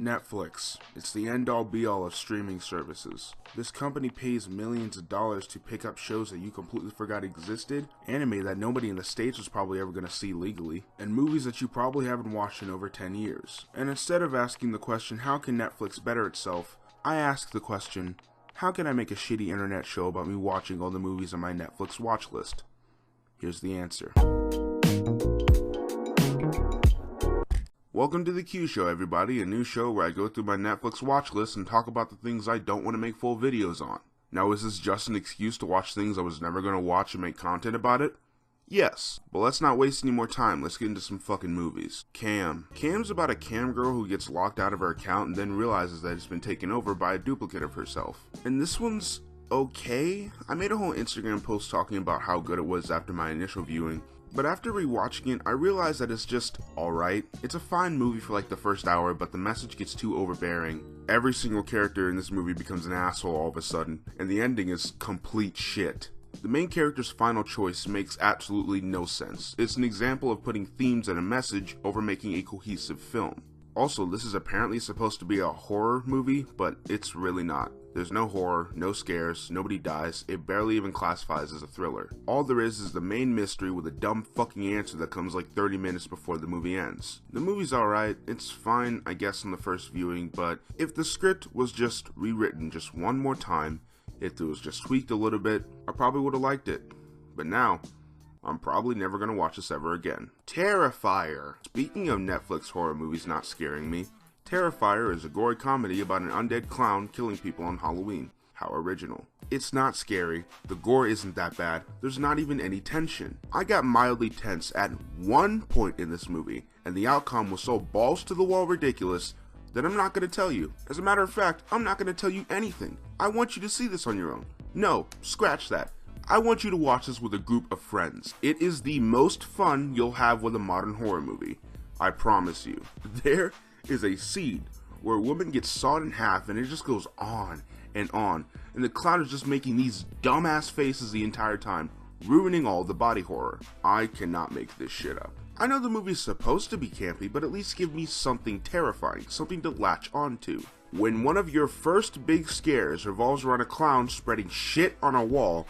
Netflix. It's the end-all be-all of streaming services. This company pays millions of dollars to pick up shows that you completely forgot existed, anime that nobody in the States was probably ever going to see legally, and movies that you probably haven't watched in over 10 years. And instead of asking the question, how can Netflix better itself, I ask the question, how can I make a shitty internet show about me watching all the movies on my Netflix watch list? Here's the answer. Welcome to the Q Show, everybody, a new show where I go through my Netflix watch list and talk about the things I don't want to make full videos on. Now, is this just an excuse to watch things I was never going to watch and make content about it? Yes, but let's not waste any more time, let's get into some fucking movies. Cam. Cam's about a cam girl who gets locked out of her account and then realizes that it's been taken over by a duplicate of herself. And this one's okay. I made a whole Instagram post talking about how good it was after my initial viewing, but after rewatching it, I realized that it's just alright. It's a fine movie for like the first hour, but the message gets too overbearing. Every single character in this movie becomes an asshole all of a sudden, and the ending is complete shit. The main character's final choice makes absolutely no sense. It's an example of putting themes and a message over making a cohesive film. Also, this is apparently supposed to be a horror movie, but it's really not. There's no horror, no scares, nobody dies, it barely even classifies as a thriller. All there is the main mystery with a dumb fucking answer that comes like 30 minutes before the movie ends. The movie's alright, it's fine I guess on the first viewing, but if the script was just rewritten just one more time, if it was just tweaked a little bit, I probably would have liked it. But now, I'm probably never going to watch this ever again. Terrifier. Speaking of Netflix horror movies not scaring me, Terrifier is a gory comedy about an undead clown killing people on Halloween. How original. It's not scary, the gore isn't that bad, there's not even any tension. I got mildly tense at one point in this movie, and the outcome was so balls to the wall ridiculous that I'm not going to tell you. As a matter of fact, I'm not going to tell you anything. I want you to see this on your own. No, scratch that. I want you to watch this with a group of friends. It is the most fun you'll have with a modern horror movie. I promise you. There is a scene where a woman gets sawed in half and it just goes on, and the clown is just making these dumbass faces the entire time, ruining all the body horror. I cannot make this shit up. I know the movie's supposed to be campy, but at least give me something terrifying, something to latch onto. When one of your first big scares revolves around a clown spreading shit on a wall,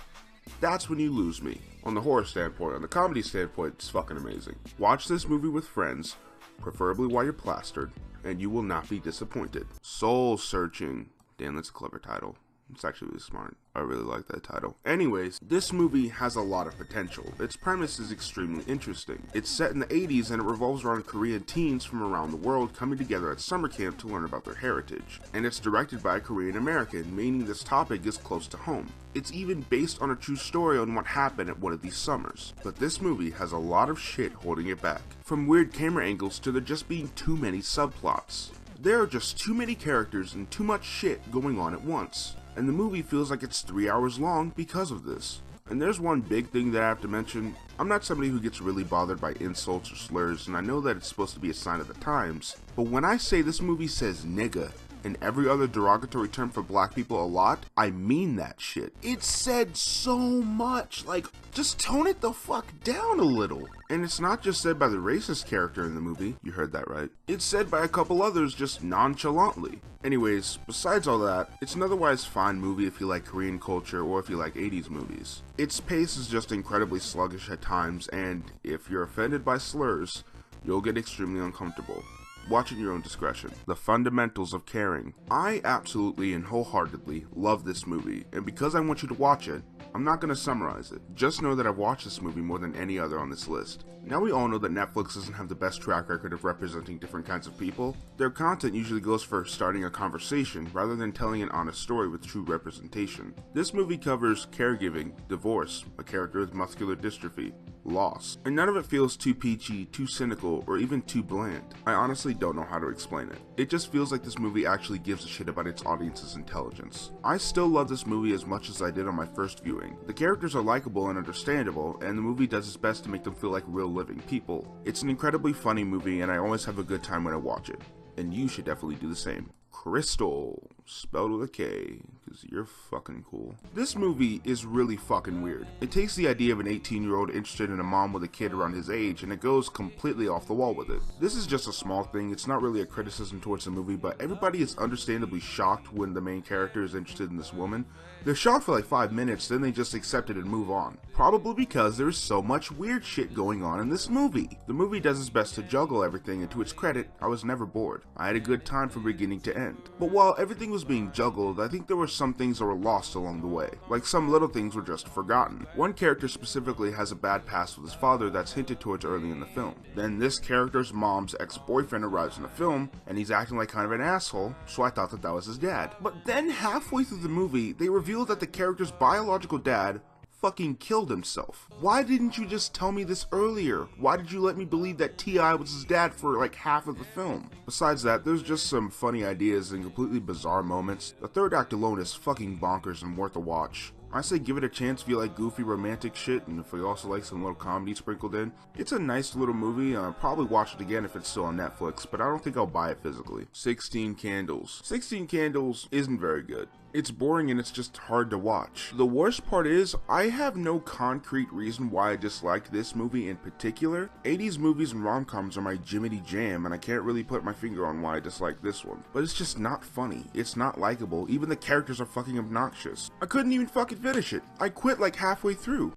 that's when you lose me. On the horror standpoint, on the comedy standpoint, it's fucking amazing. Watch this movie with friends, preferably while you're plastered, and you will not be disappointed. Soul Searching. Damn, that's a clever title. It's actually really smart. I really like that title. Anyways, this movie has a lot of potential. Its premise is extremely interesting. It's set in the 80s and it revolves around Korean teens from around the world coming together at summer camp to learn about their heritage. And it's directed by a Korean American, meaning this topic is close to home. It's even based on a true story on what happened at one of these summers. But this movie has a lot of shit holding it back. From weird camera angles to there just being too many subplots. There are just too many characters and too much shit going on at once. And the movie feels like it's 3 hours long because of this. And there's one big thing that I have to mention. I'm not somebody who gets really bothered by insults or slurs, and I know that it's supposed to be a sign of the times, but when I say this movie says nigga and every other derogatory term for black people a lot, I mean that shit. It said so much, like, just tone it the fuck down a little. And it's not just said by the racist character in the movie, you heard that right. It's said by a couple others just nonchalantly. Anyways, besides all that, it's an otherwise fine movie if you like Korean culture or if you like 80s movies. Its pace is just incredibly sluggish at times, and if you're offended by slurs, you'll get extremely uncomfortable. Watch at your own discretion. The Fundamentals of Caring. I absolutely and wholeheartedly love this movie, and because I want you to watch it, I'm not going to summarize it. Just know that I've watched this movie more than any other on this list. Now we all know that Netflix doesn't have the best track record of representing different kinds of people. Their content usually goes for starting a conversation rather than telling an honest story with true representation. This movie covers caregiving, divorce, a character with muscular dystrophy, loss, and none of it feels too peachy, too cynical, or even too bland. I honestly don't know how to explain it. It just feels like this movie actually gives a shit about its audience's intelligence. I still love this movie as much as I did on my first viewing. The characters are likable and understandable, and the movie does its best to make them feel like real living people. It's an incredibly funny movie, and I always have a good time when I watch it. And you should definitely do the same. Crystal. spelled with a K, because you're fucking cool. This movie is really fucking weird. It takes the idea of an 18-year-old interested in a mom with a kid around his age, and it goes completely off the wall with it. This is just a small thing, it's not really a criticism towards the movie, but everybody is understandably shocked when the main character is interested in this woman. They're shocked for like 5 minutes, then they just accept it and move on. Probably because there is so much weird shit going on in this movie. The movie does its best to juggle everything, and to its credit, I was never bored. I had a good time from beginning to end. But while everything was being juggled, I think there were some things that were lost along the way. Like some little things were just forgotten. One character specifically has a bad past with his father that's hinted towards early in the film. Then this character's mom's ex-boyfriend arrives in the film, and he's acting like kind of an asshole, so I thought that that was his dad. But then halfway through the movie, they reveal that the character's biological dad fucking killed himself. Why didn't you just tell me this earlier? Why did you let me believe that T.I. was his dad for like half of the film? Besides that, there's just some funny ideas and completely bizarre moments. The third act alone is fucking bonkers and worth a watch. I say give it a chance if you like goofy romantic shit, and if you also like some little comedy sprinkled in. It's a nice little movie, I'll probably watch it again if it's still on Netflix, but I don't think I'll buy it physically. 16 Candles. 16 Candles isn't very good. It's boring and it's just hard to watch. The worst part is, I have no concrete reason why I disliked this movie in particular. 80s movies and rom-coms are my Jiminy Jam, and I can't really put my finger on why I dislike this one. But it's just not funny. It's not likable. Even the characters are fucking obnoxious. I couldn't even fucking finish it. I quit like halfway through.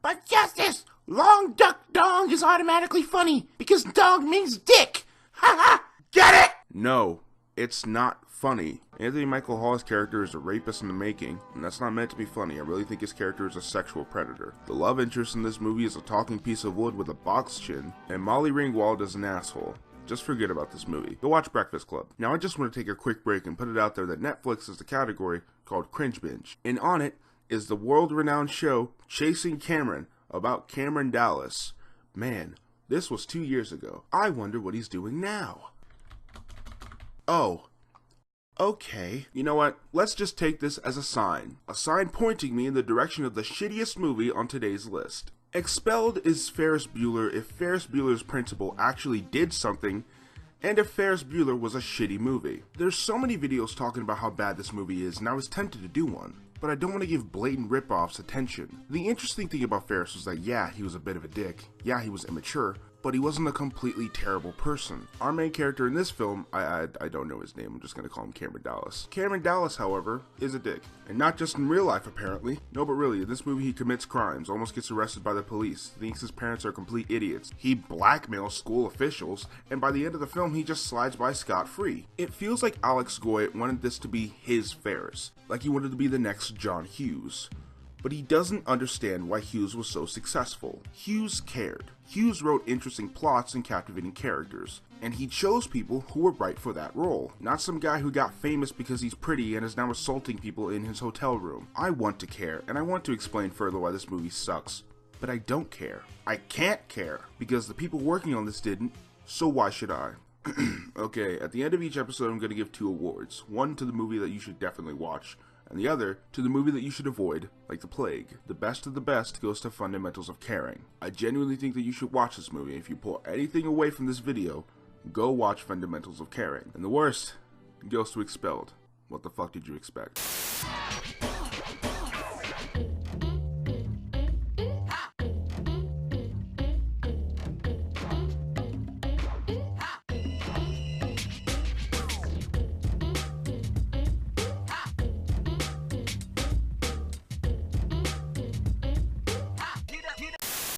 But Justice, long duck dong is automatically funny because dog means dick. Ha ha! Get it? No, it's not funny. Anthony Michael Hall's character is a rapist in the making, and that's not meant to be funny. I really think his character is a sexual predator. The love interest in this movie is a talking piece of wood with a box chin, and Molly Ringwald is an asshole. Just forget about this movie. Go watch Breakfast Club. Now I just want to take a quick break and put it out there that Netflix has a category called Cringe Binge, and on it is the world-renowned show Chasing Cameron about Cameron Dallas. Man, this was 2 years ago. I wonder what he's doing now. Oh. Okay, you know what? Let's just take this as a sign pointing me in the direction of the shittiest movie on today's list. Expelled is Ferris Bueller if Ferris Bueller's principal actually did something, and if Ferris Bueller was a shitty movie. There's so many videos talking about how bad this movie is, and I was tempted to do one, but I don't want to give blatant ripoffs attention. The interesting thing about Ferris was that yeah, he was a bit of a dick, yeah, he was immature, but he wasn't a completely terrible person. Our main character in this film, I don't know his name, I'm just gonna call him Cameron Dallas. Cameron Dallas, however, is a dick. And not just in real life, apparently. No, but really, in this movie he commits crimes, almost gets arrested by the police, thinks his parents are complete idiots, he blackmails school officials, and by the end of the film he just slides by scot-free. It feels like Alex Goy wanted this to be his Ferris, like he wanted to be the next John Hughes. But he doesn't understand why Hughes was so successful. Hughes cared. Hughes wrote interesting plots and captivating characters, and he chose people who were right for that role, not some guy who got famous because he's pretty and is now assaulting people in his hotel room. I want to care, and I want to explain further why this movie sucks, but I don't care. I can't care, because the people working on this didn't, so why should I? Okay, at the end of each episode I'm going to give 2 awards, one to the movie that you should definitely watch, and the other to the movie that you should avoid, like the plague. The best of the best goes to Fundamentals of Caring. I genuinely think that you should watch this movie. If you pull anything away from this video, go watch Fundamentals of Caring. And the worst goes to Expelled. What the fuck did you expect?